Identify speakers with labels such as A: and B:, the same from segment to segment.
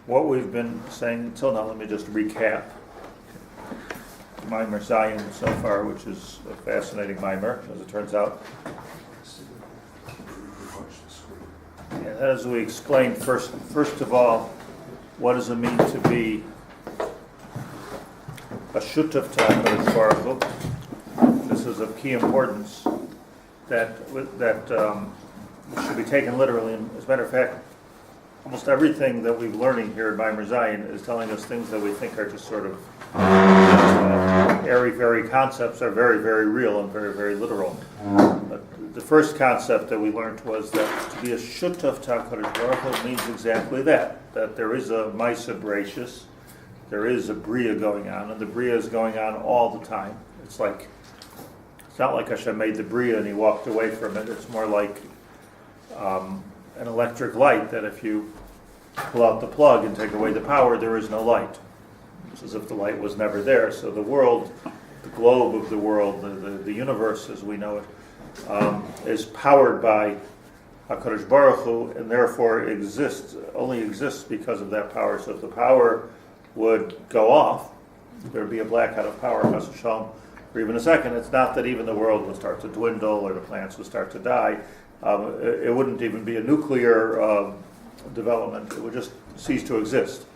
A: what we've been saying until now, let me just recap. Mimer Zion so far, which is a fascinating mimer, as it turns out. And as we explained, first of all, what does it mean to be a shutaf to HaKadosh Baruch Hu? This is of key importance that should be taken literally. And as a matter of fact, almost everything that we're learning here at Mimer Zion is telling us things that we think are just sort of airy-fairy concepts are very, very real and very, very literal. But the first concept that we learned was that to be a shutaf to HaKadosh Baruch Hu means exactly that there is a ma'aseh bereishis, there is a briya going on, and the briya is going on all the time. It's not like Hashem made the briya and he walked away from it. It's more like an electric light that if you pull out the plug and take away the power, there is no light. It's as if the light was never there. So the world, the globe of the world, the universe as we know it, is powered by HaKadosh Baruch Hu, and therefore only exists because of that power. So if the power would go off, there would be a blackout of power, Chas v'shalom, for even a second. It's not that even the world would start to dwindle or the plants would start to die. It wouldn't even be a nuclear development. It would just cease to exist.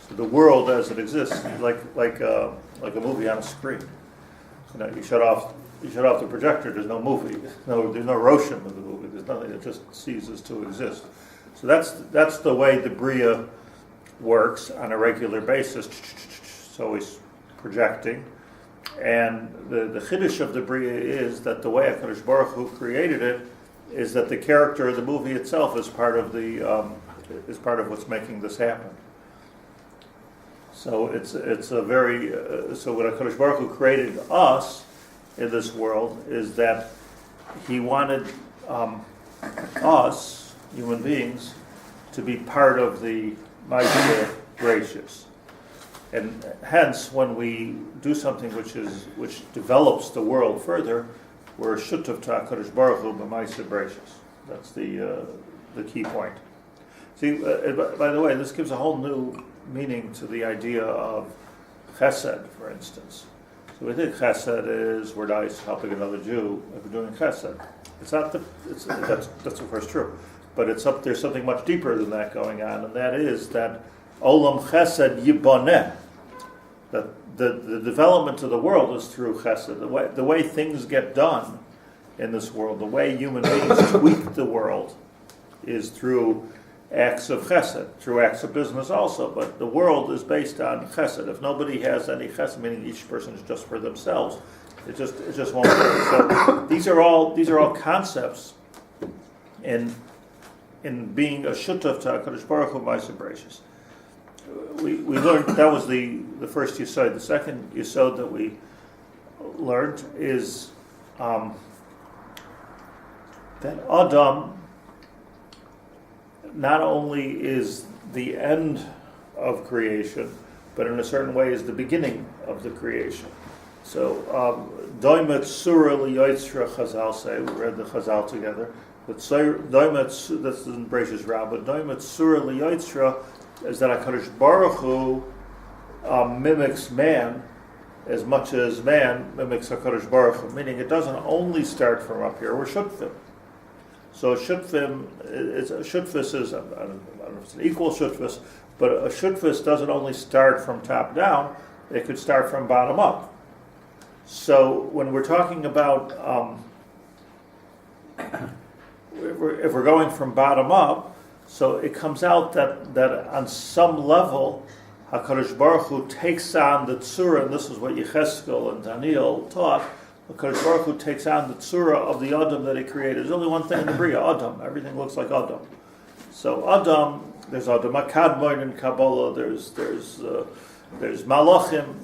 A: So the world as it exists is like a movie on a screen. You shut off the projector. There's no movie. There's no roshim of the movie. There's nothing. It just ceases to exist. So that's the way the briya works on a regular basis. It's always projecting. And the chiddush of the briya is that the way HaKadosh Baruch Hu created it is that the character of the movie itself is part of what's making this happen. So it's a very so what HaKadosh Baruch Hu created us in this world is that He wanted us human beings to be part of the ma'aseh bereishis. And hence, when we do something which develops the world further, we're shutaf to HaKadosh Baruch Hu b'ma'aseh bereishis. That's the key point. See, by the way, this gives a whole new meaning to the idea of chesed, for instance. So we think chesed is we're nice, helping another Jew if we're doing chesed. It's not that's of course true, but there's something much deeper than that going on, and that is that olam chesed yiboneh. That the development of the world is through chesed. The way things get done in this world, the way human beings tweak the world, is through acts of chesed, through acts of business also. But the world is based on chesed. If nobody has any chesed, meaning each person is just for themselves, it just won't work. So these are all concepts in being a shutaf to HaKadosh Baruch Hu b'ma'aseh bereishis. We learned that was the first yesod. The second yesod that we learned is that Adam not only is the end of creation, but in a certain way is the beginning of the creation. So, Doimet Surah Yetzira Chazal say, we read the Chazal together, but Doimet, that's in Bereshis Rabbah, Doimet Surah Yetzira is that HaKadosh Baruch Hu mimics man as much as man mimics HaKadosh Baruch Hu, meaning it doesn't only start from up here, we're shutfim. So shutfis is, I don't know if it's an equal shutfis, but a shutfis doesn't only start from top down, it could start from bottom up. So when we're talking about, if we're going from bottom up, so it comes out that on some level, HaKadosh Baruch Hu takes on the tzura, and this is what Yecheskel and Daniel taught, HaKadosh Baruch Hu takes on the tzura of the Adam that He created. There's only one thing in the briya, Adam. Everything looks like Adam. So Adam, there's Adam HaKadmon in Kabbalah, there's Malachim.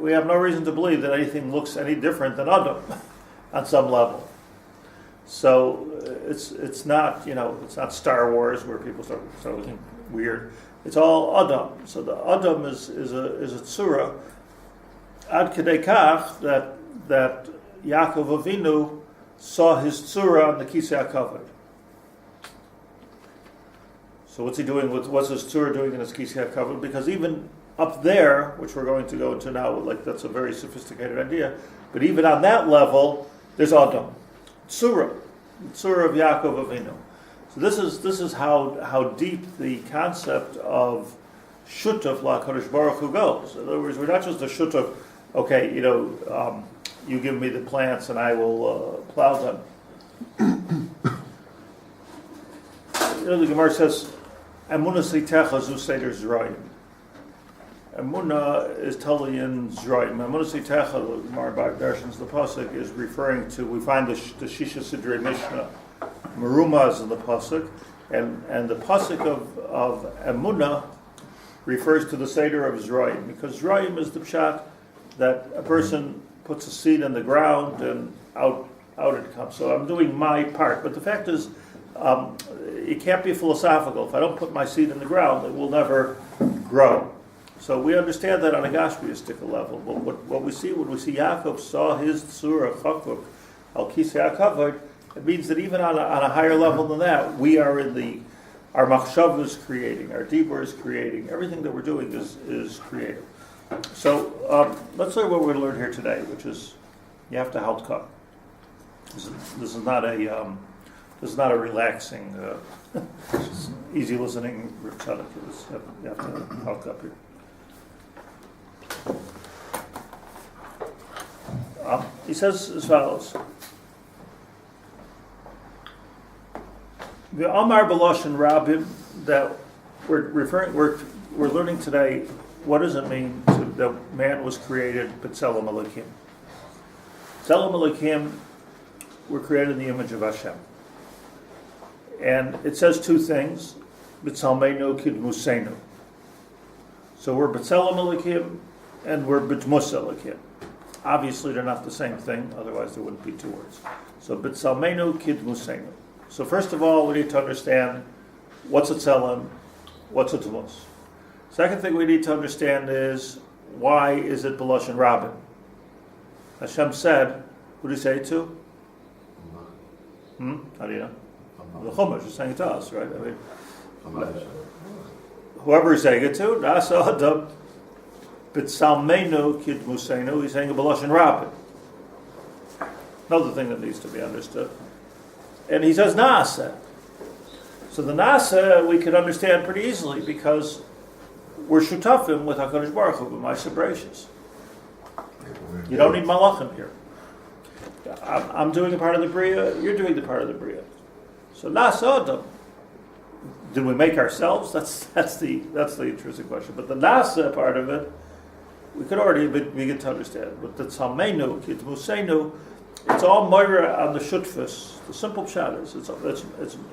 A: We have no reason to believe that anything looks any different than Adam on some level. So it's not it's not Star Wars where people start looking weird. It's all Adam. So the Adam is a tzura ad kedei kach that Yaakov Avinu saw his tzura on the Kisei HaKavod. So what's he doing? What's his Tzura doing in his Kisei HaKavod? Because even up there, which we're going to go into now, like that's a very sophisticated idea, but even on that level, there's Adam, Tzura of Yaakov Avinu. So this is how deep the concept of shutaf LaKadosh Baruch Hu goes. In other words, we're not just a shutaf. Okay, you give me the plants and I will plow them. The Gemara says, "Emunah shlit'a zu seder zroim." Emunah is totally in zroim. Emunah shlit'a, the Gemara Bag Darshans, the pasuk is referring to. We find the Shisha Sidrei Mishnah Merumaz in the pasuk, and the pasuk of Emunah refers to the seder of zroim, because zroim is the pshat that a person puts a seed in the ground and out it comes. So I'm doing my part, but the fact is, it can't be philosophical. If I don't put my seed in the ground, it will never grow. So we understand that on a Gashmiistic level. But what we see when we see Yaakov saw his tzura chachmah al kisei hakavod, it means that even on a higher level than that, we are our machshav is creating, our dibur is creating, everything that we're doing is creative. So let's learn what we're going to learn here today, which is you have to haltkah. This is not a relaxing, easy listening tzaddik. You have to haltkah here. He says as follows: the Amar B'Lashon Rabim, that we're learning today. What does it mean that man was created b'tzelem Elokeem? B'tzelem Elokeem, we're created in the image of Hashem. And it says two things, b'tzelmeinu kidmusenu. So we're b'tzelem Elokeem and we're b'tmus Elokeem. Obviously they're not the same thing, otherwise there wouldn't be two words. So b'tzelmeinu kidmusenu. So first of all, we need to understand what's a tzelem, what's a tmus. Second thing we need to understand is, why is it B'Lashon Rabim? Hashem said, who did he say it to? How do you know? The Chumash is saying it to us, right? I mean, whoever he's saying it to, Nasa Adam B'Tzalmeinu Kidmusenu, he's saying a B'Lashon Rabim. Another thing that needs to be understood. And he says Nasa. So the Nasa we can understand pretty easily, because we're shutafim with HaKadosh Baruch Hu, my sabracious. You don't need malachim here. I'm doing a part of the briya, you're doing the part of the briya. So nasa adam. Did we make ourselves? That's the interesting question. But the nasa part of it, we could already begin to understand. But the tzalmeinu, kitmusenu, it's all moira on the shutfus. The simple pshat is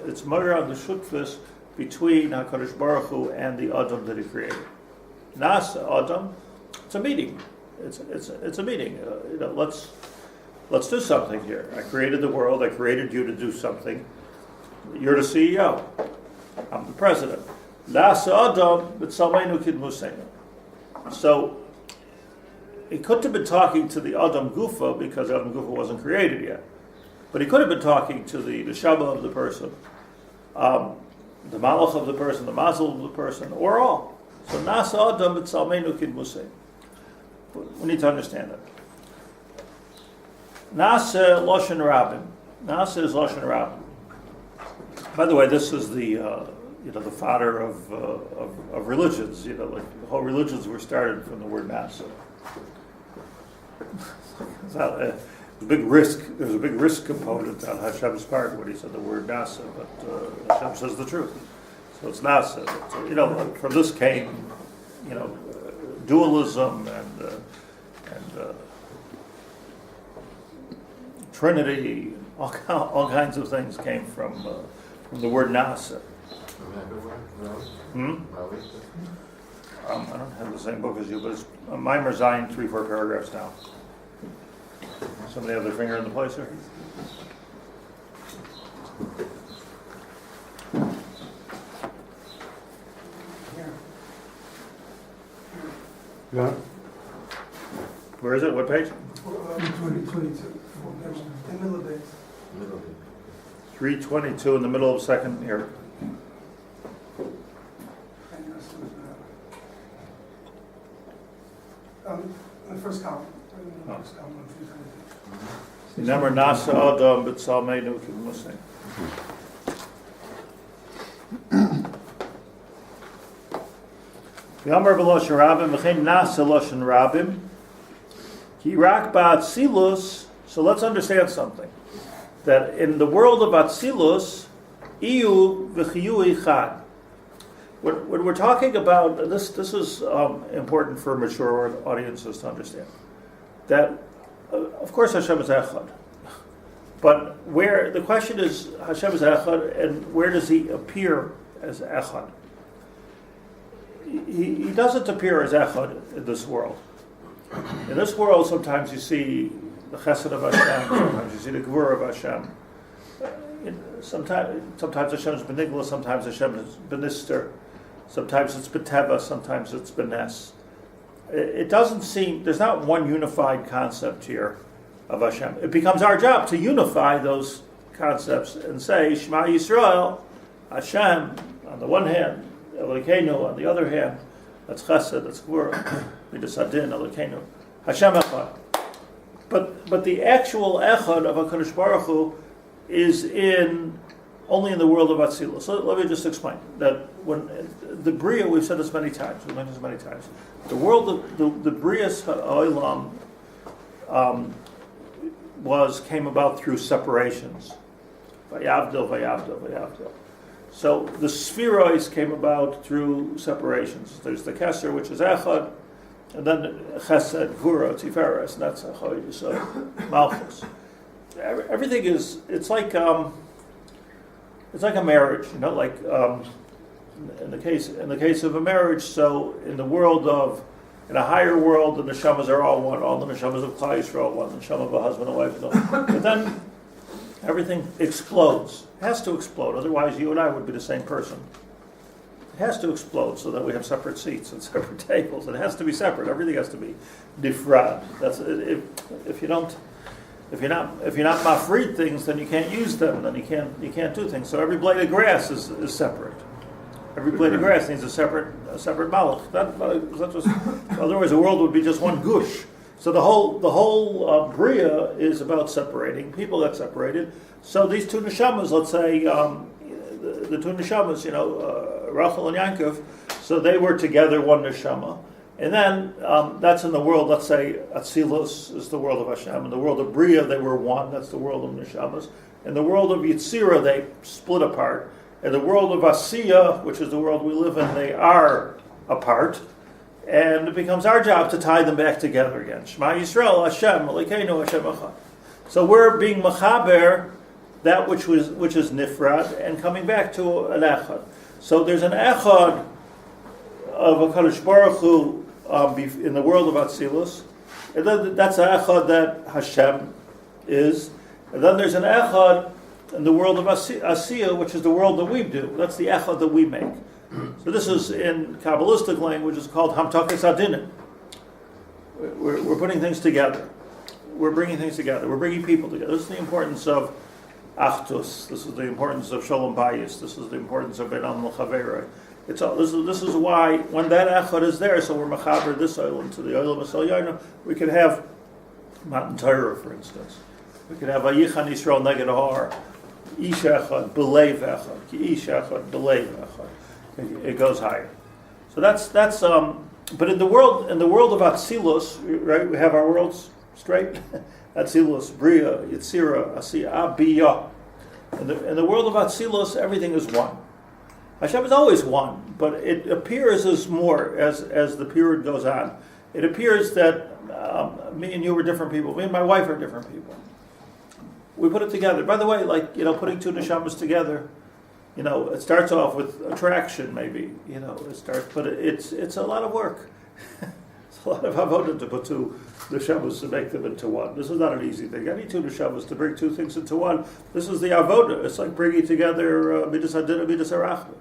A: it's moira on the shutfus between HaKadosh Baruch Hu and the Adam that he created. Nasa Adam, it's a meeting. It's a meeting. Let's do something here. I created the world. I created you to do something. You're the CEO. I'm the president. Nasa Adam b'tzalmeinu kidmusenu. So he couldn't have been talking to the Adam Gufa, because Adam Gufa wasn't created yet. But he could have been talking to the neshama of the person, the malach of the person, the mazel of the person, or all. So nasa adam b'tzalmeinu kidmusenu. We need to understand that. Nasa Lashon Rabim. Nasa is Lashon Rabim. By the way, this is the fodder of religions. Like the whole religions were started from the word nasa. There's a big risk component on Hashem's part when he said the word nasa, but Hashem says the truth. So it's nasa. So, from this came, dualism and Trinity. All kinds of things came from the word nasa. I don't have the same book as you, but it's Maimer Zion, 3-4 paragraphs down. Somebody have their finger in the placer?
B: Yeah.
A: Where is it? What page?
C: 22. The middle of it.
A: 322 in the middle of the second here.
C: first column.
A: Oh.
C: First column, I'm confused.
A: Remember, Nasa Adam B'Tzalmeinu K'Musay. V'Amar B'Loshen Rabim V'chein Nasa Loshen Rabim Ki Rak Ba'atzilus. So let's understand something. That in the world of Atzilus, Iyu V'Chiyu Ichad. When we're talking about this is important for mature audiences to understand. That of course Hashem is Echad, but where the question is Hashem is Echad, and where does He appear as Echad? He doesn't appear as Echad in this world. In this world, sometimes you see the Chesed of Hashem, sometimes you see the Gvura of Hashem. Sometimes Hashem is Benigla, sometimes Hashem is Benister, sometimes it's Beteva, sometimes it's Benes. It doesn't seem, there's not one unified concept here of Hashem. It becomes our job to unify those concepts and say, Shema Yisrael, Hashem, on the one hand, Elokeem on the other hand, that's Chesed, that's Gvura, Midas Adin, Elokeem, Hashem Echad. But the actual Echad of HaKadosh Baruch Hu is only in the world of Atzilus. So let me just explain that when the briya, we've said this many times, we've mentioned this many times. The world of the briya's ha'olam came about through separations. Vayavdil. So the spheroids came about through separations. There's the Keser, which is Echad, and then Chesed, Gvura, Tiferes, and that's Echad Yisod, Malchus. Everything is, it's like a marriage, like in the case of a marriage. So in a higher world, the neshamas are all one. All the neshamas of Klal Yisrael are one. The neshama of a husband and wife. But then everything explodes. It has to explode. Otherwise, you and I would be the same person. It has to explode so that we have separate seats and separate tables. It has to be separate. Everything has to be nifrad. That's if you're not mafreed things, then you can't use them. Then you can't do things. So every blade of grass is separate. Every blade of grass needs a separate malach. Otherwise, the world would be just one gush. So the whole briya is about separating. People get separated. So these two neshamas, let's say the two neshamas, Rachel and Yaakov, so they were together one neshama. And then that's in the world, let's say Atzilus is the world of Hashem. In the world of Briya, they were one, that's the world of Neshamas. In the world of Yetzira, they split apart. In the world of Asiya, which is the world we live in, they are apart. And it becomes our job to tie them back together again. Shema Yisrael, Hashem, Elokeem, Hashem Echad. So we're being mechaber, that which is nifrad, and coming back to an Echad. So there's an Echad of a HaKadosh Baruch Hu in the world of Atzilus, and then that's an Echad that Hashem is, and then there's an Echad in the world of asiya, which is the world that we do. That's the Echad that we make. So this is, in Kabbalistic language, it's called Hamtakes Adinim. We're putting things together. We're bringing things together. We're bringing people together. This is the importance of Achtus. This is the importance of Shalom Bayis. This is the importance of Beinam L'Chaverei. This is why, when that Echad is there, so we're mechaber this oilam to the oilam Asal, we could have Matan Torah, for instance. We could have Vayichan Yisrael Neged Har, Ish Echad, B'leiv Echad, Ki Ish Echad, B'leiv Echad. It goes higher. So that's. But in the world of Atzilus, right? We have our worlds straight. Atzilus, briya, yetzira, asiya, biya. In the world of Atzilus, everything is one. Hashem is always one, but it appears as more as the period goes on. It appears that me and you are different people. Me and my wife are different people. We put it together. By the way, putting two neshamas together, it starts off with attraction, maybe. But it's a lot of work. It's a lot of avodah to put two neshamas to make them into one. This is not an easy thing. I need two neshamas to bring two things into one. This is the avodah. It's like bringing together midas hadin and midas harachma.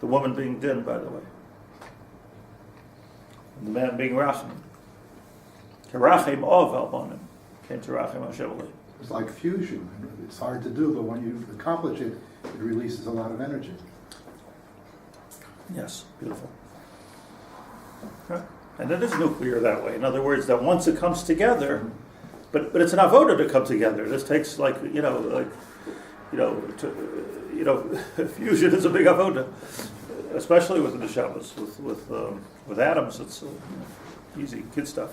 A: The woman being din, by the way. And the man being rachman. Kerachim ov albonim. Came to rachim Hashem.
B: It's like fusion. It's hard to do, but when you accomplish it, it releases a lot of energy.
A: Yes, beautiful. Okay. And it is nuclear that way. In other words, that once it comes together, but it's an avoda to come together. This takes fusion is a big avoda, especially with the neshamas. With atoms, it's easy kid stuff.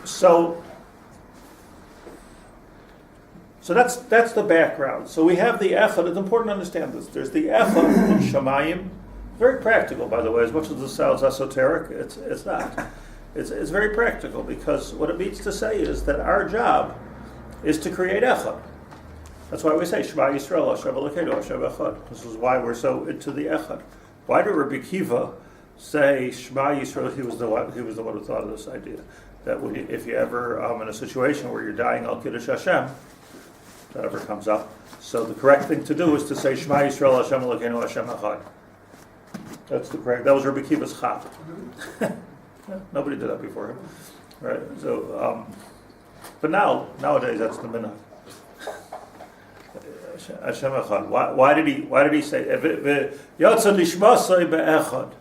A: So that's the background. So we have the echad. It's important to understand this. There's the echad in Shamayim. Very practical, by the way. As much as this sounds esoteric, it's not. It's very practical, because what it means to say is that our job is to create echad. That's why we say Shema Yisrael, Hashem Elokeem, Hashem Echad. This is why we're so into the echad. Why did Rabbi Kiva say Shema Yisrael? He was the one who thought of this idea. That if you ever in a situation where you're dying al Kiddush Hashem, that ever comes up. So the correct thing to do is to say Shema Yisrael, Hashem Elokeem, Hashem Echad. That's the correct. That was Rabbi Kiva's chap. Nobody did that before him, right? So, but nowadays that's the minhag. Hashem Echad. Why did he say Yatsa Nishmasai be'echad?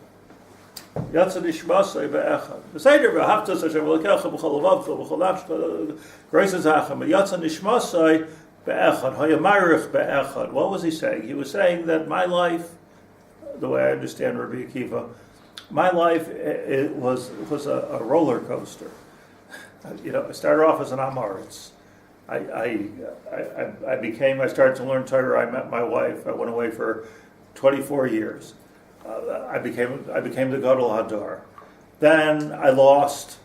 A: Yatsa Nishmasai be'echad. The Seder v'haftas Hashem Elokecha b'chol levavcha b'chol nafshcha graces hachem. Yatsa Nishmasai be'echad. Hayamarich be'echad. What was he saying? He was saying that my life, the way I understand Rabbi Akiva, my life it was a roller coaster. I started off as an animates. I started to learn Torah. I met my wife. I went away for 24 years. I became the Gadol Hadar. Then I lost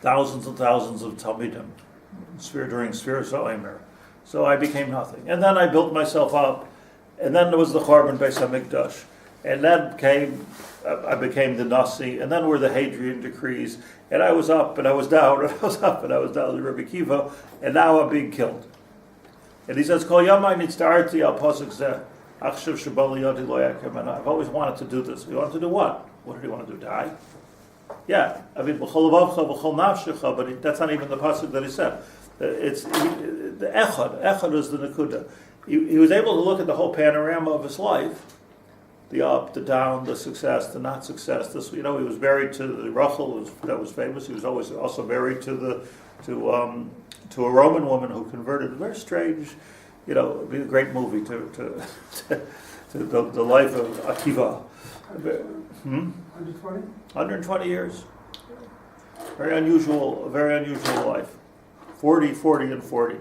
A: thousands and thousands of Talmidim during Sfiras HaOmer. So I became nothing. And then I built myself up. And then there was the Churban Beis HaMikdash. And then I became the Nasi. And then were the Hadrian decrees. And I was up and I was down and I was up and I was down to Rabbi Kiva. And now I'm being killed. And he says, Kol Yamai Nitztarti al Pasuk Zeh. Achshav Shabali Yodi Lo Yakem. And I've always wanted to do this. You wanted to do what? What did he want to do? Die? Yeah. I mean, B'chol Levavcha, B'chol Nafshecha. But that's not even the Pasuk that he said. It's the Echad. Echad is the Nakuda. He was able to look at the whole panorama of his life, the up, the down, the success, the not success. This, he was married to the Rachel, that was famous. He was always also married to a Roman woman who converted. Very strange, it'd be a great movie to the life of Akiva.
C: 120?
A: 120 years. Very unusual life. 40, and 40.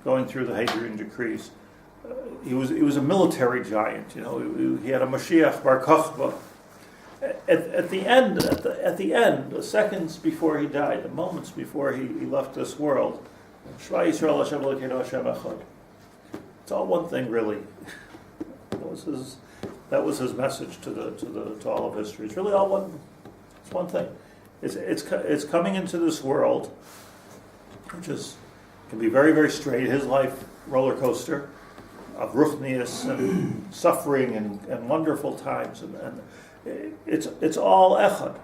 A: Going through the Hadrian decrees. He was a military giant, he had a Mashiach bar chachmah. At the end, the seconds before he died, the moments before he left this world, Shema Yisrael Hashem Elokeim Hashem Echad. It's all one thing, really. That was his message to all of history. It's really all one. It's one thing. It's coming into this world, which can be very, very straight. His life roller coaster of ruchnius and suffering and wonderful times, and it's all echad.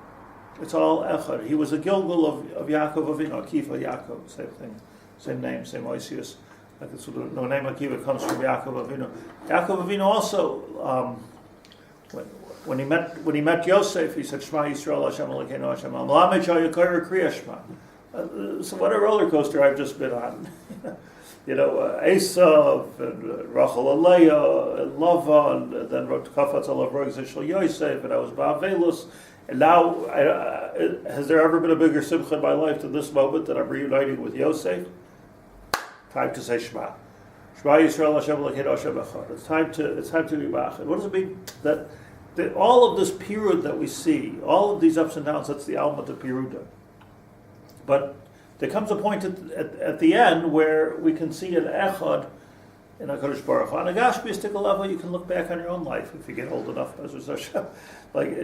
A: It's all echad. He was a Gilgul of Yaakov Avinu, Akiva Yaakov, same thing, same name, same asiya. Like the name Akiva comes from Yaakov Avinu. Yaakov Avinu also, when he met Yosef, he said, Shema Yisrael Hashem Elokeinu Hashem Lamed Shayakar Kriya Shema. So what a roller coaster I've just been on. Esav and Rachel Aleah and Lavan, and then Kafat Alav Shel Yosef, and I was Ba'avelus. And now, has there ever been a bigger simcha in my life than this moment that I'm reuniting with Yosef? Time to say Shema. Shema Yisrael Hashem Elokeinu Hashem Echad. It's time to be Ma'achad. What does it mean? That all of this pirud that we see, all of these ups and downs, that's the alma of piruda. But there comes a point at the end where we can see an echad in HaKadosh Baruch Hu. On a gashmistic level, you can look back on your own life if you get old enough, and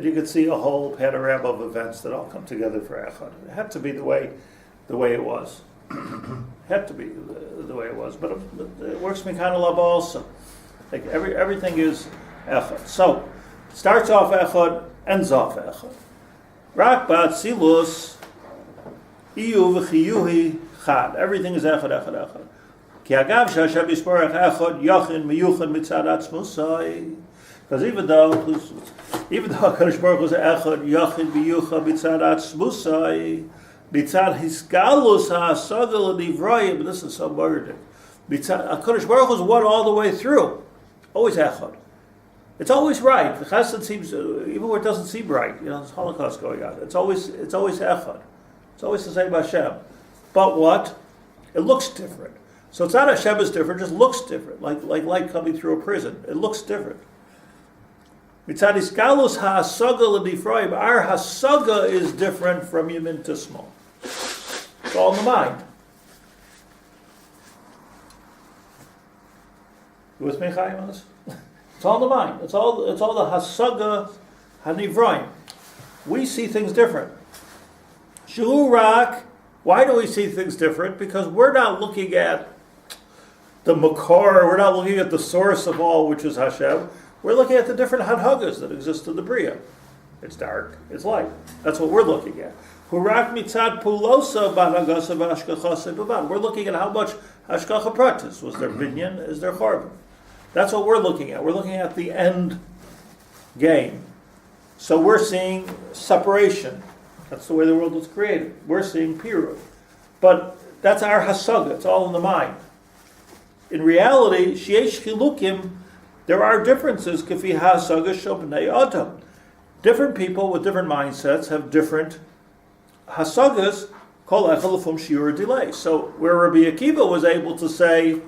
A: you can see a whole panorama of events that all come together for echad. It had to be the way it was. Had to be the way it was, but it works Mikana Laba also. Like everything is echad. So starts off echad, ends off echad. Rak ba'atzilut. Everything is echad. Because even though HaKadosh Baruch Hu is echad, yachid b'yucha b'tzad atzmusai, b'tzad hisgalus ha'asaga l'nivrayim, but this is so murdered. HaKadosh Baruch Hu is one all the way through. Always echad. It's always right. The chesed seems, even where it doesn't seem right, there's Holocaust going on. It's always echad. It's always the same Hashem. But what? It looks different. So it's not Hashem is different, it just looks different. Like light coming through a prison. It looks different. Mitzad isgalus ha'asaga l'nifroim. Our hasaga is different from yamin to small. It's all in the mind. You with me, Chaim, on this? It's all in the mind. It's all the hasaga hanivroim. We see things different. Ruach. Why do we see things different? Because we're not looking at the makor. We're not looking at the source of all, which is Hashem. We're looking at the different hanhagas that exist in the briya. It's dark, it's light. That's what we're looking at. Hurak mitzad pulosa b'hanagasa v'ashkachasa b'ban. We're looking at how much hashkacha pratis. Was there binyan? Is there charbon? That's what we're looking at. We're looking at the end game. So we're seeing separation. That's the way the world was created. We're seeing pirud. But that's our hasaga. It's all in the mind. In reality, sheyesh chilukim, there are differences. Kafi hasaga shobnei adam. Different people with different mindsets have different hasagas. Kol echad lefum shiur delay. So where Rabbi Akiva was able to say,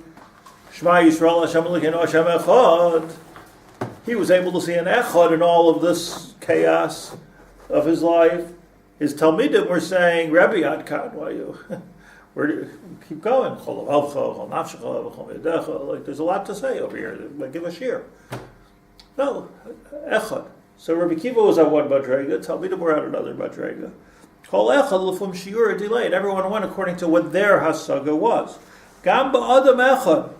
A: Shema Yisrael Hashem Elokeem Hashem Echad, he was able to see an echad in all of this chaos of his life. His Talmidim were saying, Rabbi Adkan, why you? Where do you keep going? Like there's a lot to say over here. Like, give a shir. No, echad. So Rabbi Kiva was on one madrega, Talmidim were on another madrega. Kol echad lefum shiur delayed. Everyone went according to what their hasaga was. Gam ba'adam echad.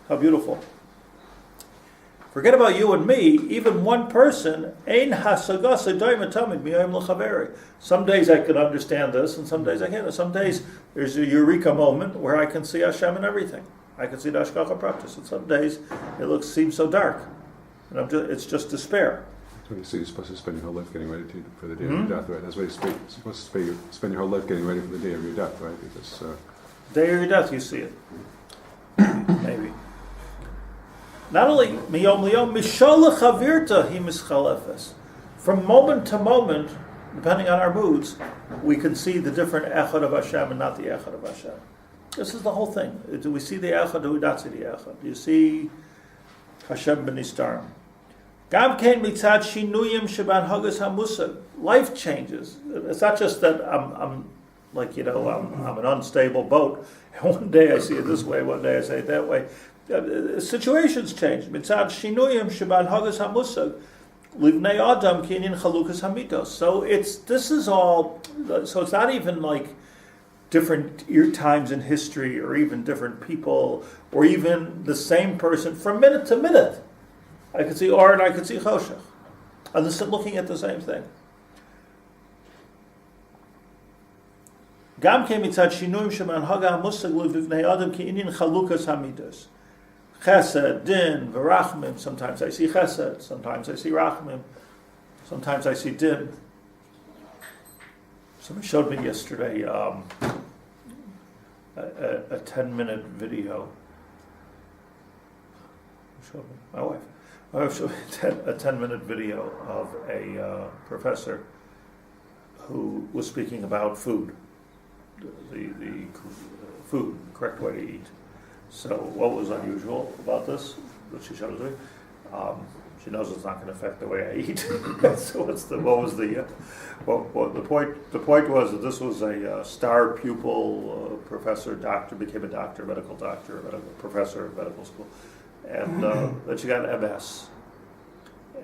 A: How beautiful. Forget about you and me, even one person, ein hasaga sedoim tamid miyayim l'chaveri. Some days I can understand this, and some days I can't. Some days there's a eureka moment where I can see Hashem in everything. I can see the hashkacha practice, and some days it seems so dark, and it's just despair.
D: That's what you say. You're supposed to spend your whole life getting ready for the day of your death, right? That's what you're supposed to spend your whole life getting ready for the day of your death, right? Because
A: day of your death, you see it. Maybe. Not only miyom liyom, mishola chavirta hi mischalefes. From moment to moment, depending on our moods, we can see the different echad of Hashem and not the echad of Hashem. This is the whole thing. Do we see the echad? Do we not see the echad? Do you see Hashem b'nistarim? Gam kein mitzad shinuyim sheban hagas hamusag. Life changes. It's not just that I'm like I'm an unstable boat. One day I see it this way, one day I say it that way. Situations change. Mitzad shinuyim sheban hagas hamusag livnei adam kinyan chalukas hamitos. So this is all. So it's not even like different times in history, or even different people, or even the same person from minute to minute. I could see or and I could see choshech. I'm just looking at the same thing. Gam ke mitzad shinuyim sheban hagas hamusag livnei adam kinyan chalukas hamitos. Chesed, din, v'rachmim. Sometimes I see chesed, sometimes I see rachmim, sometimes I see din. Somebody showed me yesterday a 10-minute video. Showed me, my wife. My wife showed me a 10-minute video of a professor who was speaking about food, the food, the correct way to eat. So what was unusual about this that she shows me? She knows it's not going to affect the way I eat. So the point was that this was a star pupil professor, doctor, became a doctor, medical professor at medical school, and then she got MS.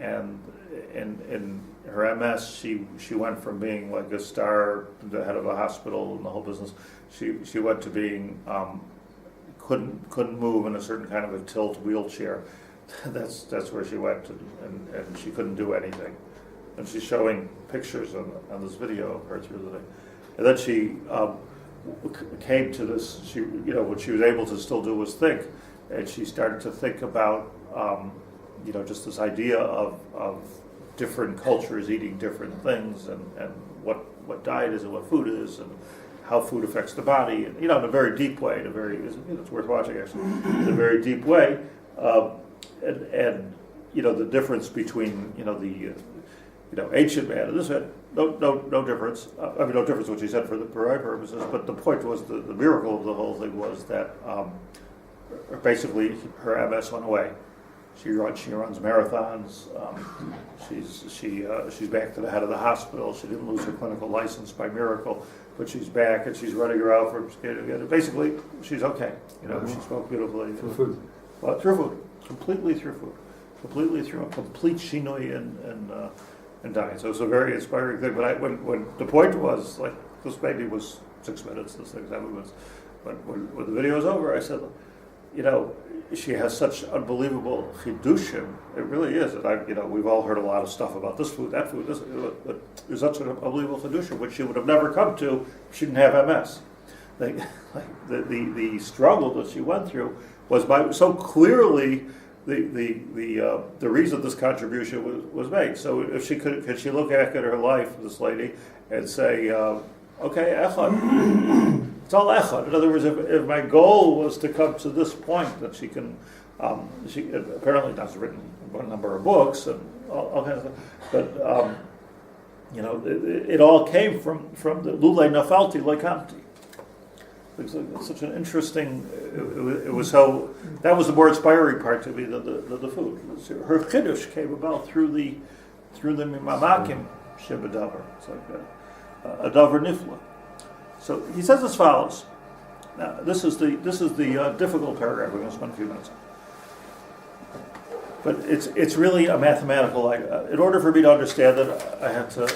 A: And in her MS, she went from being like a star, the head of a hospital and the whole business. She went to being couldn't move in a certain kind of a tilt wheelchair. That's where she went, and she couldn't do anything. And she's showing pictures on this video of her through the day. And then she came to this. What she was able to still do was think, and she started to think about just this idea of different cultures eating different things, and what diet is and what food is, and how food affects the body, and, in a very deep way, it's worth watching actually, in a very deep way, and the difference between, the ancient man and this man, no difference. No difference what she said for briya purposes, but the point was the miracle of the whole thing was that basically her MS went away. She runs marathons. She's back to the head of the hospital. She didn't lose her clinical license by miracle, but she's back and she's running around basically she's okay. She spoke beautifully.
B: Through food.
A: Well, through food, completely through food, completely through a complete shinoi and diet. So it's a very inspiring thing. But when the point was, like, this baby was 6 minutes, this thing 7 minutes. But when the video was over, I said, she has such unbelievable chidushim. It really is. And we've all heard a lot of stuff about this food, that food, this. But there's such an unbelievable chidushim, which she would have never come to if she didn't have MS. The struggle that she went through was by so clearly the reason this contribution was made. So if she could she look back at her life, this lady, and say, okay, echad. It's all echad. In other words, if my goal was to come to this point, that she can, she apparently has written a number of books and all kinds of stuff, but it all came from the lulei nafalti lekamti. It's such an interesting. It was so. That was the more inspiring part to me than the food. Her chiddush came about through the mamakim shebadavar. It's like a davar nifla. So he says as follows. Now this is the difficult paragraph. We're going to spend a few minutes on. But it's really a mathematical. In order for me to understand it, I had to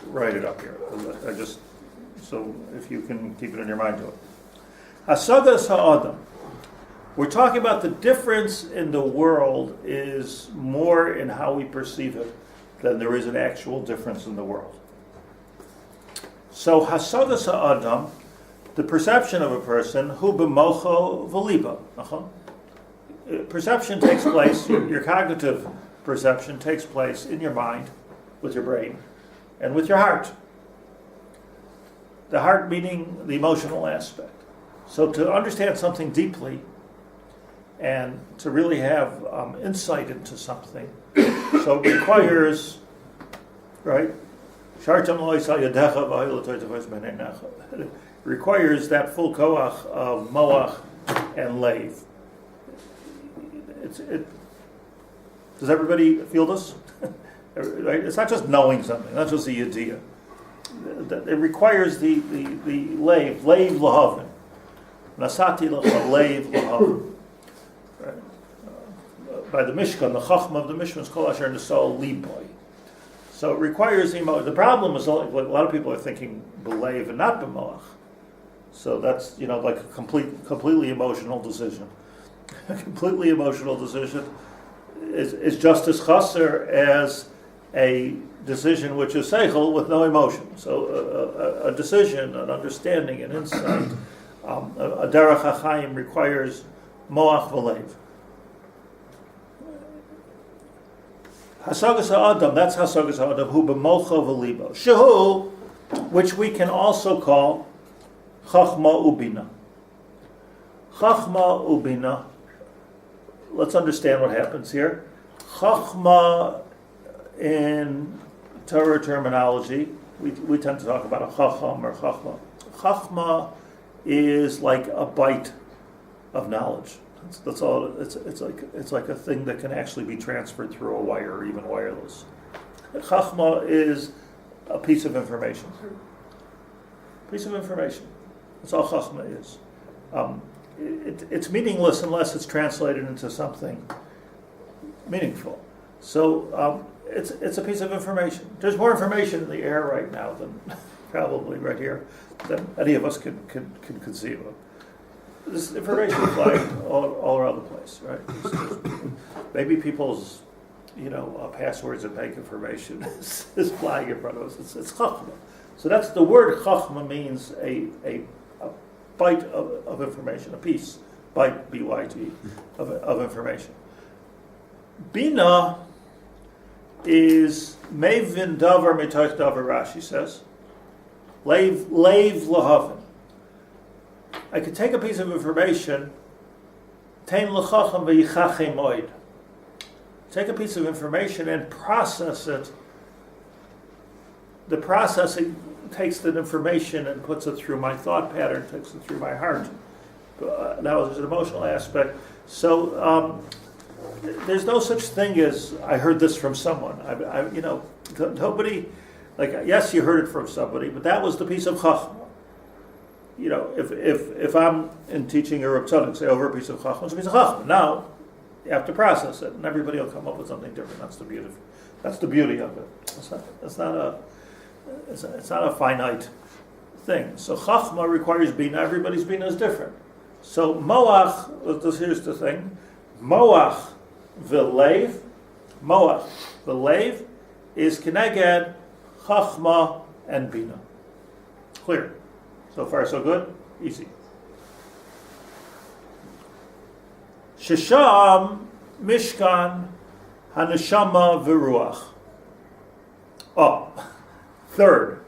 A: write it up here. So if you can keep it in your mind to it. Hasagas ha'adam. We're talking about the difference in the world is more in how we perceive it than there is an actual difference in the world. So hasagas ha'adam, the perception of a person, hu b'mocho v'liba. Perception takes place, your cognitive perception takes place in your mind, with your brain, and with your heart. The heart meaning the emotional aspect. So to understand something deeply and to really have insight into something, so it requires, right? It requires that full koach of moach and lave. Does everybody feel this? Right? It's not just knowing something, not just the yetzira. It requires the lave lahavin. Nasati lave lahavin. By the Mishkan, the chachmah of the Mishkan is called asher nesol liboy. So it requires emotion. The problem is, like, a lot of people are thinking b'leiv and not b'moach. So that's like a completely emotional decision. A completely emotional decision is just as chaser as a decision which is seichel with no emotion. So a decision, an understanding, an insight, a derech hachayim requires moach v'leiv. Hasagas ha'adam, that's hasagas ha'adam, hu b'mocha v'libo. Shehu, which we can also call chachmah ubina. Chachmah ubina. Let's understand what happens here. Chachmah, in Torah terminology, we tend to talk about a chacham or chachmah. Chachmah is like a byte of knowledge. That's all. It's like a thing that can actually be transferred through a wire, or even wireless. Chachmah is a piece of information. Piece of information. That's all chachmah is. It's meaningless unless it's translated into something meaningful. So it's a piece of information. There's more information in the air right now than probably right here than any of us can conceive of. This information is flying all around the place, right? Maybe people's passwords and bank information is flying in front of us. It's chachmah. So that's the word chachmah means a byte of information, a piece byte, B-Y-T, of information. Bina is mevin davar mitoch davar, Rashi says. Leiv lahavin. I could take a piece of information, tein l'chacham v'yichachem oid. Take a piece of information and process it. The processing takes that information and puts it through my thought pattern, takes it through my heart. That was an emotional aspect. So there's no such thing as I heard this from someone. Nobody, yes, you heard it from somebody, but that was the piece of chachmah. If I'm in teaching a Reb Tzaddik, say over a piece of chachmah, it's a piece of chachmah. Now you have to process it, and everybody will come up with something different. That's the beauty of it. It's not a finite thing. So chachmah requires bina. Everybody's bina is different. So moach, here's the thing, moach v'leiv is k'neged chachmah and bina. Clear. So far so good? Easy. Shesham mishkan haneshama v'ruach. Third,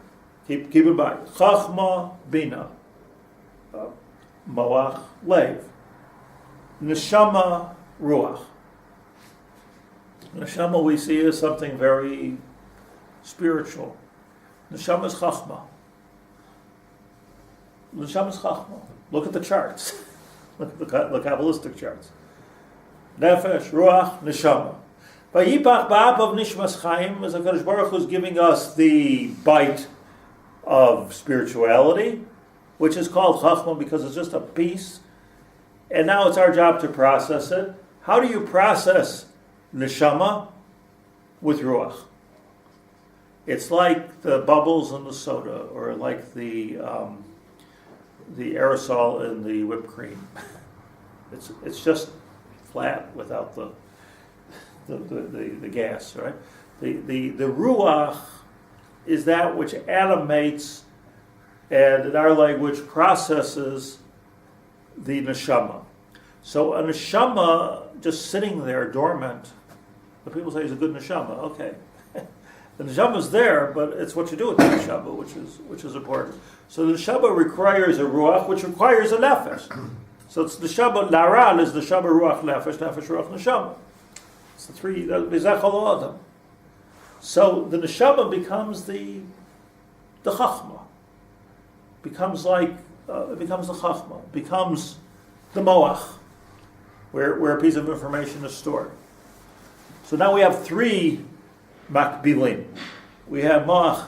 A: keep in mind, chachmah, bina, moach, leiv, neshama, ruach. Neshama we see as something very spiritual. Neshama is chachmah. Neshama is chachmah. Look at the charts. Look at the Kabbalistic charts. Nefesh, ruach, neshama. Vayipach ba'apav nishmas chaim is HaKadosh Baruch Hu is giving us the byte of spirituality, which is called chachmah because it's just a piece. And now it's our job to process it. How do you process neshama? With ruach. It's like the bubbles in the soda, or like the aerosol in the whipped cream. It's just flat without the gas, right? The ruach is that which animates and in our language processes the neshama. So a neshama just sitting there dormant, the people say is a good neshama. Okay, the neshama is there, but it's what you do with the neshama, which is important. So the neshama requires a ruach, which requires a nefesh. So it's neshama laran is neshama ruach nefesh ruach neshama. It's the three. Adam. So the neshama becomes the chachmah. Becomes the chachmah. Becomes the moach, where a piece of information is stored. So now we have three makbilim. We have moach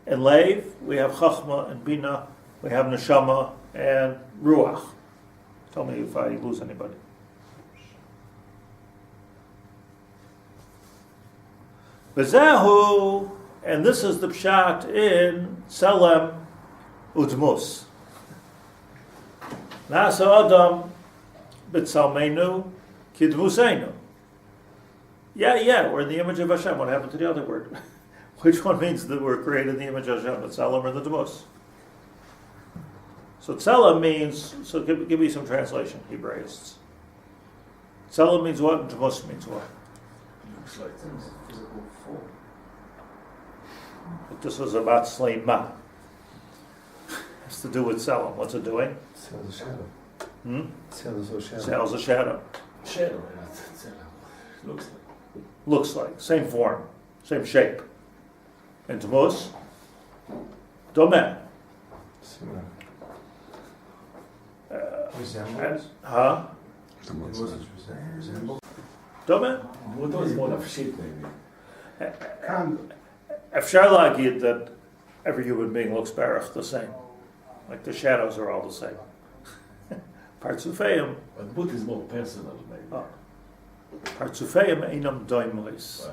A: and leiv. We have chachmah and bina. We have neshama and ruach. Tell me if I lose anybody. V'zehu, and this is the pshat in Tselem Udmus. Nasa Adam b'tzalmeinu kidmuseinu. Yeah, we're in the image of Hashem. What happened to the other word? Which one means that we're created in the image of Hashem, the Tselem or the Dmus? So Tselem means, so give me some translation, Hebraists. Tselem means what and Dmus means what?
E: Looks like things physical form.
A: But this was about shlit'a. It's to do with Tselem. What's it doing?
B: Sells a shadow.
A: Sells
B: a shadow.
A: Sells a shadow.
E: Shadow, looks like.
A: Looks like. Same form. Same shape. And Dmus? Domeh.
B: Similar.
E: Resemblance?
A: Huh?
B: Resemble.
A: Domeh?
E: What is more of sheep, maybe?
A: Efshar la'agid that every human being looks barach the same. Like the shadows are all the same. Partzufeim.
E: But boot is more personal, maybe.
A: Partzufeim einam doimos.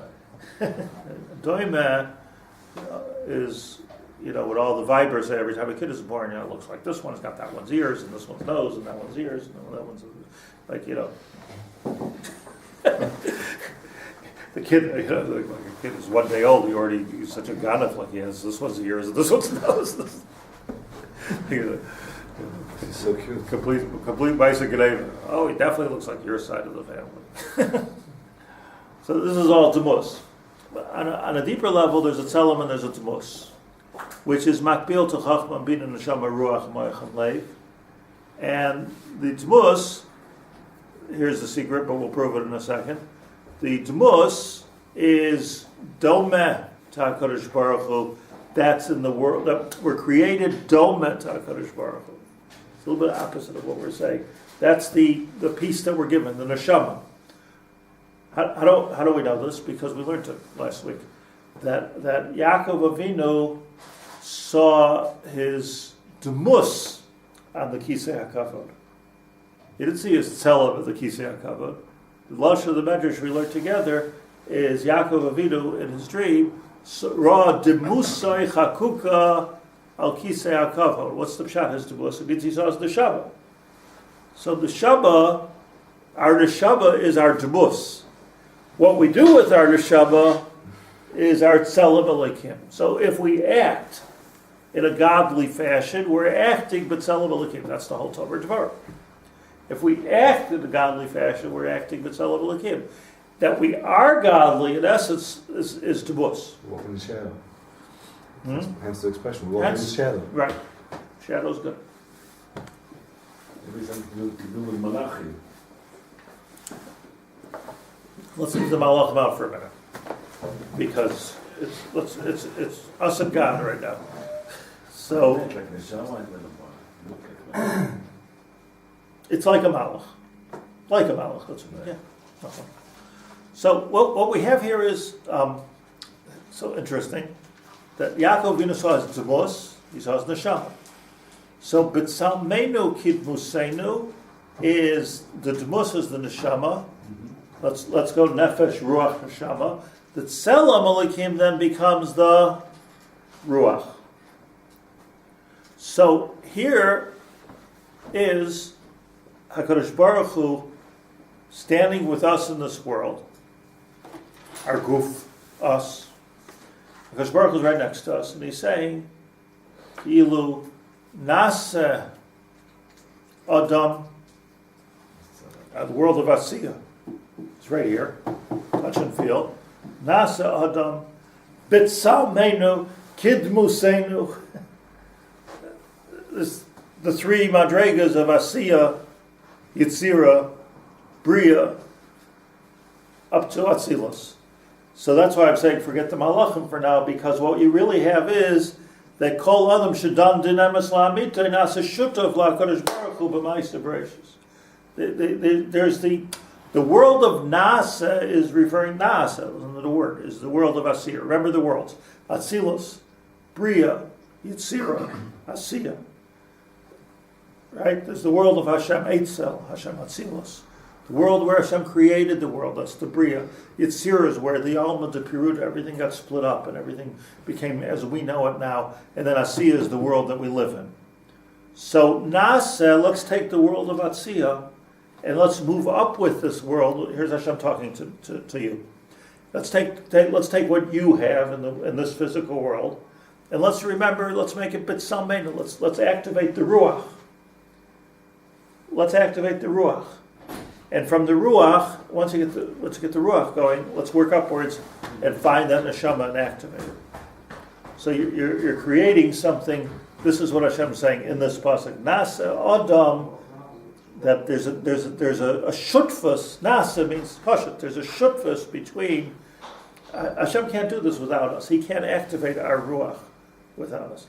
A: Doimeh is, with all the vibers, every time a kid is born, it looks like this one's got that one's ears, and this one's nose, and that one's ears, and that one's, the kid, like a kid is 1 day old, he's such a ganef, like he has this one's ears, and this one's nose.
F: He's so cute.
A: Complete Maisa Geneva. Oh, he definitely looks like your side of the family. So this is all Demos. On a deeper level, there's a tzelem and there's a Demos, which is makbil to chachmah, bina, neshama, ruach, moach, and leiv. And the Demos, here's the secret, but we'll prove it in a second. The Demos is domeh to HaKadosh Baruch Hu. That's in the world that we're created domeh to HaKadosh Baruch Hu. It's a little bit opposite of what we're saying. That's the piece that we're given, the neshama. How do we know this? Because we learned it last week. That Yaakov Avinu saw his demus on the kisei hakavod. He didn't see his tzelem of the kisei hakavod. The lush of the medrash we learned together is Yaakov Avinu in his dream raw demusai chakuka al kisei hakavod. What's the pshat? His demus. It means he saw his neshama. So the neshama, our neshama is our demus. What we do with our neshama is our tzelem Elokeem. So if we act in a godly fashion, we're acting b'tzelem Elokeem. That's the whole Torah Dvar. If we act in a godly fashion, we're acting b'tzelem Elokeem. That we are godly, in essence, is Demos.
F: Walk in the shadow. Hence the expression, walk in the
A: Hence-
F: shadow.
A: Right. Shadow's good.
E: Maybe something to do with Malachim.
A: Let's leave the malachim out for a minute, because it's us and God right now. So
E: Like neshama and look at
A: it's like a malach, That's yeah. Uh-huh. So what we have here is so interesting that Yaakov Avinu saw his demos, he saw his neshama. So b'tzalmenu kidmusenu is the demos is the neshama. Let's go nefesh, ruach, neshama. The tzelem Elokeem then becomes the ruach. So here is HaKadosh Baruch Hu standing with us in this world. Our guf, us. HaKadosh Baruch Hu is right next to us, and he's saying, Ilu nase adam, the world of asiya. It's right here. Touch and feel. Nasa Adam, Bitsalmenu, Kidmusenu. The three madregas of asiya, yetzira, briya, up to atzilut. So that's why I'm saying forget the malachim for now, because what you really have is that kol adam shadam dinamas la'amita nasa shutav la'kadosh baruch hu b'ma'aseh bereishis. There's the world of Nasa is referring, Nasa, the word, is the world of Asiya. Remember the worlds. Atzilut, Briya, Yetzira, Asiya. Right? There's the world of Hashem Eitzel, Hashem Atzilut. The world where Hashem created the world, that's the Briya. Yetzira is where the Alma, the Piruta, everything got split up and everything became as we know it now. And then Asiya is the world that we live in. So Nasa, let's take the world of Asiya and let's move up with this world. Here's Hashem talking to you. Let's take what you have in this physical world, and let's remember. Let's make it bitsalmeinu. Let's activate the ruach. Let's activate the ruach, and from the ruach, once you get the ruach going, let's work upwards and find that neshama and activate it. So you're creating something. This is what Hashem is saying in this pasuk. Nasa adam. That there's a shutfus. Nasa means pashut. There's a shutfus between. Hashem can't do this without us. He can't activate our ruach without us.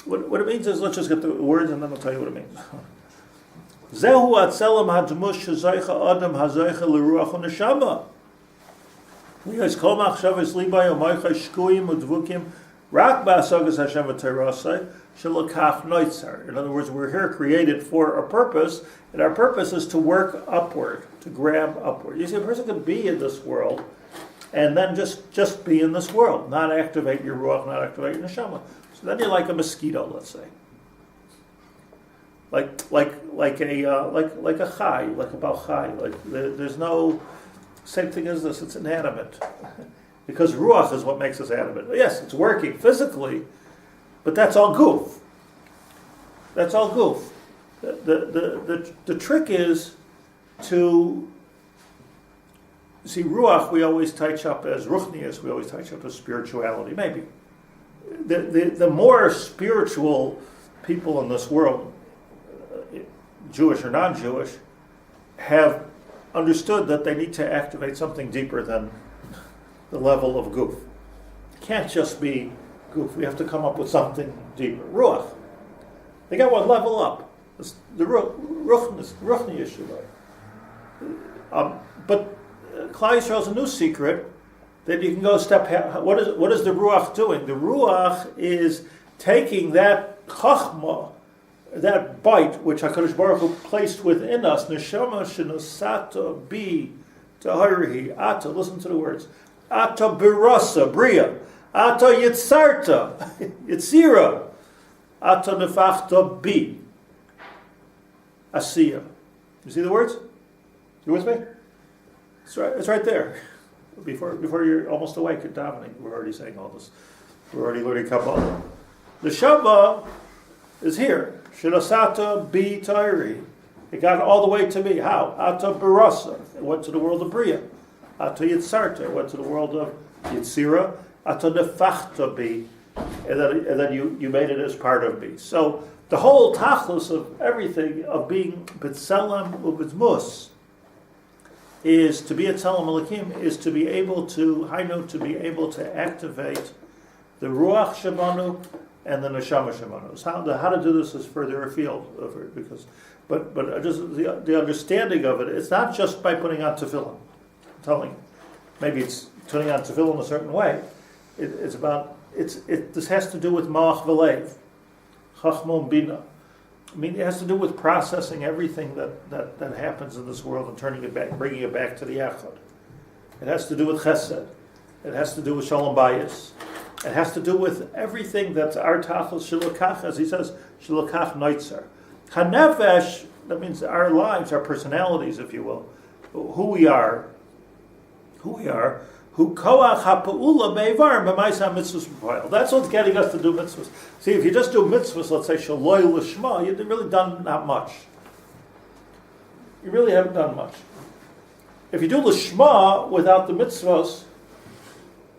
A: What it means is, let's just get the words and then I'll tell you what it means. Zehu atzelem hadmush shezaycha adam hazaycha leruach neshama. Liyos kol machshavos libay umaycha shkuim udvukim rak ba'asagas Hashem v'teirasai. In other words, we're here created for a purpose, and our purpose is to work upward, to grab upward. You see, a person can be in this world, and then just be in this world, not activate your ruach, not activate your neshama. So then you're like a mosquito, let's say, like a chai, like a bal chai. There's no same thing as this. It's inanimate, because ruach is what makes us animate. Yes, it's working physically. But that's all goof. That's all goof. The trick is to see ruach. We always touch up as ruchnius. We always touch up as spirituality. Maybe the more spiritual people in this world, Jewish or non-Jewish, have understood that they need to activate something deeper than the level of goof. It can't just be goof. We have to come up with something deeper. Ruach. They got one level up. It's the ruchni issue. But Klal Yisrael is a new secret that you can go a step. What is the ruach doing? The ruach is taking that chachmah, that byte which HaKadosh Baruch Hu placed within us, neshama shenosata bi tahirihi ata. Listen to the words. Ata birasa briya. Ata yetzarta yetzira. Ata nefachta bi asiya. You see the words? You with me? It's right there. Before you're almost awake at davening, we're already saying all this. We're already learning Kabbalah. The neshama is here. Shilasata bi tairi. It got all the way to me. How? Ata barasa. It went to the world of briya. Ata yetzarta. It went to the world of yetzira. Ata nefachta bi. And then you made it as part of me. So the whole tachlis of everything, of being b'tselem u'b'dmus, is to be a tzelem Elokeem, is to be able to, to be able to activate the ruach shebanu and the neshama shebanu. How to do this is further afield, but just the understanding of it. It's not just by putting on tefillin. I'm telling you, maybe it's putting on tefillin a certain way. This has to do with moach v'leiv, chachmah and bina. I mean, it has to do with processing everything that happens in this world and turning it back, bringing it back to the echad. It has to do with chesed. It has to do with shalom bayis. It has to do with everything that's our tachlis shilokach, as he says, shilokach noitzer. Hanefesh, that means our lives, our personalities, if you will, who we are, who koach ha'pa'ula me'var b'maisa mitzvahs. That's what's getting us to do mitzvahs. See, if you just do mitzvahs, let's say shaloi l'shma, you've really done not much. You really haven't done much. If you do l'shma without the mitzvahs,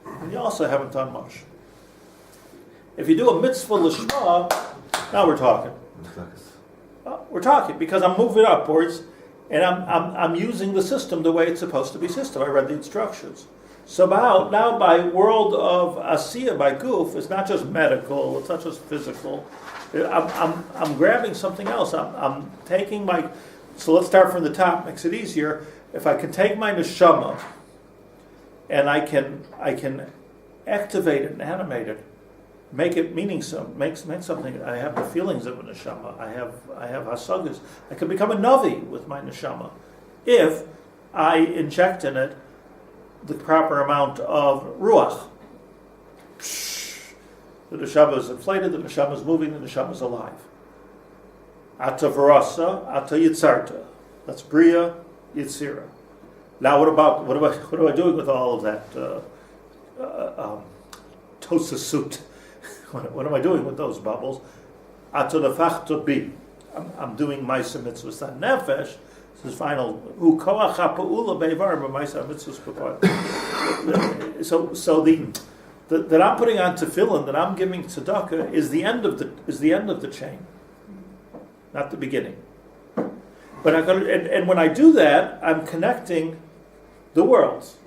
A: then you also haven't done much. If you do a mitzvah l'shma, now we're talking. We're talking because I'm moving upwards, and I'm using the system the way it's supposed to be system. I read the instructions. So now by world of asiya, by goof, it's not just medical, it's not just physical. I'm grabbing something else. I'm taking so let's start from the top, makes it easier. If I can take my neshama and I can activate it and animate it, make it make something. I have the feelings of a neshama. I have hasagas. I can become a navi with my neshama if I inject in it the proper amount of ruach. The neshama is inflated, the neshama is moving, the neshama is alive. Ata varasa, ata yetzarta. That's briya, yetzira. Now what am I doing with all of that tosasut? What am I doing with those bubbles? Ata nefachta bi. I'm doing ma'aseh mitzvahs. That nefesh. This is final. So that I'm putting on tefillin, that I'm giving tzedakah, is the end of the chain, not the beginning. But and when I do that, I'm connecting the worlds.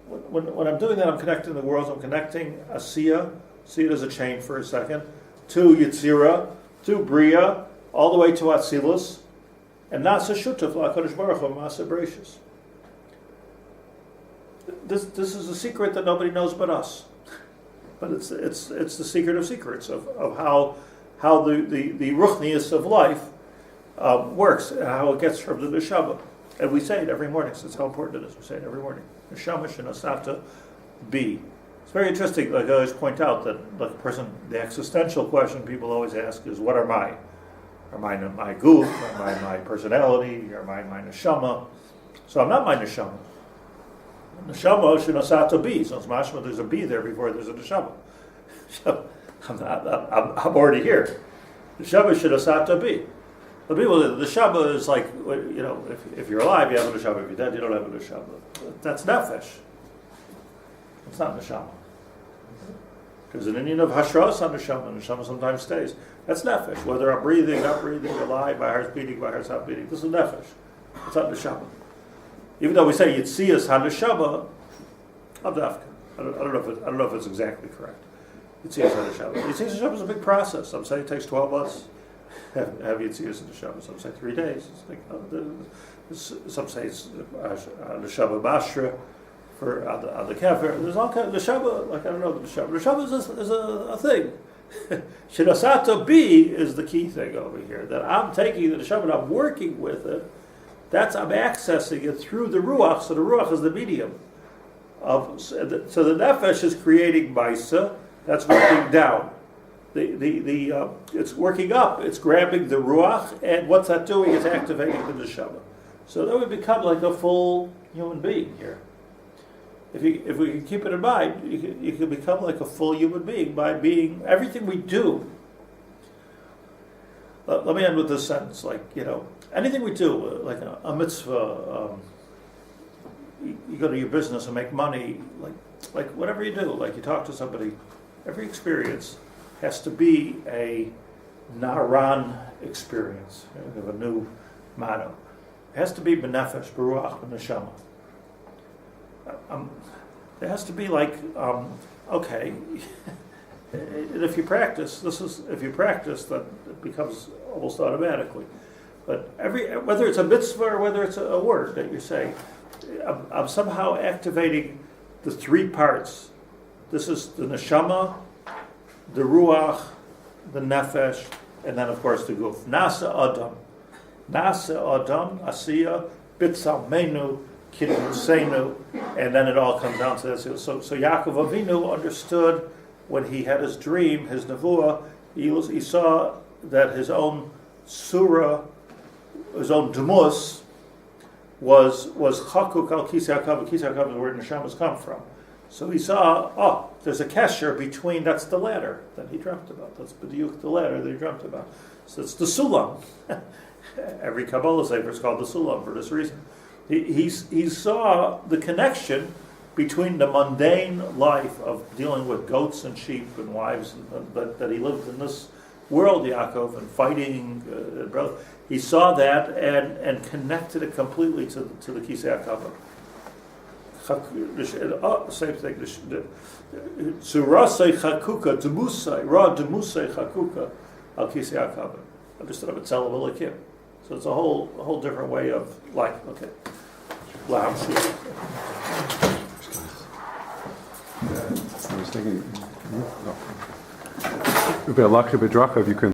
A: When I'm doing that, I'm connecting the worlds. I'm connecting asiya, see it as a chain for a second, to yetzira, to briya, all the way to atzilut. And not so shutaf la Kadosh Baruch Hu ma'aseh bereishis. This is a secret that nobody knows but us. But it's the secret of secrets of how the ruchnius of life works and how it gets from the neshama. And we say it every morning. So that's how important it is. We say it every morning. Neshama shenosata bi. It's very interesting. Like I always point out that the existential question people always ask is, what are my? Am I my goof? Am I my personality? Am I my neshama? So I'm not my neshama. Neshama shenosata bi. So it's mashma. There's a bi there before there's a neshama. So I'm already here. Neshama shenosata bi. The people, the neshama is like, if you're alive, you have a neshama. If you're dead, you don't have a neshama. That's nefesh. It's not neshama. There's an Indian of hashras on neshama. Neshama sometimes stays. That's nefesh. Whether I'm breathing, not breathing, alive, my heart's beating, my heart's not beating. This is nefesh. It's not neshama. Even though we say yetzira ha neshama, I don't know if it's exactly correct. Yetzira ha neshama. Yetzira neshama is a big process. Some say it takes 12 months. Have yetzira neshama. Some say 3 days. Some say it's neshama bashra for on the kafir. There's all kind of neshama. Like I don't know the neshama. Neshama is a thing. Shinasato B is the key thing over here. That I'm taking the neshama and I'm working with it. I'm accessing it through the ruach. So the ruach is the medium. So the nefesh is creating maisa. That's working down. It's working up. It's grabbing the ruach, and what's that doing? It's activating the neshama. So that would become like a full human being here. If we can keep it in mind, you can become like a full human being by being everything we do. Let me end with this sentence: anything we do, like a mitzvah. You go to your business and make money, like whatever you do, like you talk to somebody. Every experience has to be a naran experience. We have a new motto. It has to be benefesh, ruach, neshama. There has to be okay. And if you practice, that it becomes almost automatically. But whether it's a mitzvah or whether it's a word that you're saying, I'm somehow activating the 3 parts. This is the neshama, the ruach, the nefesh, and then of course the guf. Nasa adam, asiya, bitsalmenu, kidduseinu, and then it all comes down to this. So Yaakov Avinu understood when he had his dream, his nevuah, he saw that his own surah, his own demos, was chakuk al kisei hakavod. Kisei hakavod is where neshamas come from. So he saw, there's a kesher between, that's the ladder that he dreamt about. That's b'diuk, the ladder that he dreamt about. So it's the sulam. Every Kabbalah sefer is called the sulam for this reason. He saw the connection between the mundane life of dealing with goats and sheep and wives, that he lived in this world, Yaakov, and fighting, brother. He saw that and connected it completely to the Kisei HaKavod. Same thing. Surasei chakuka demusei ra demusei chakuka al Kisei HaKavod. Understood of itself Elokeem. So it's a whole different way of life. Okay.
D: I was thinking, if you could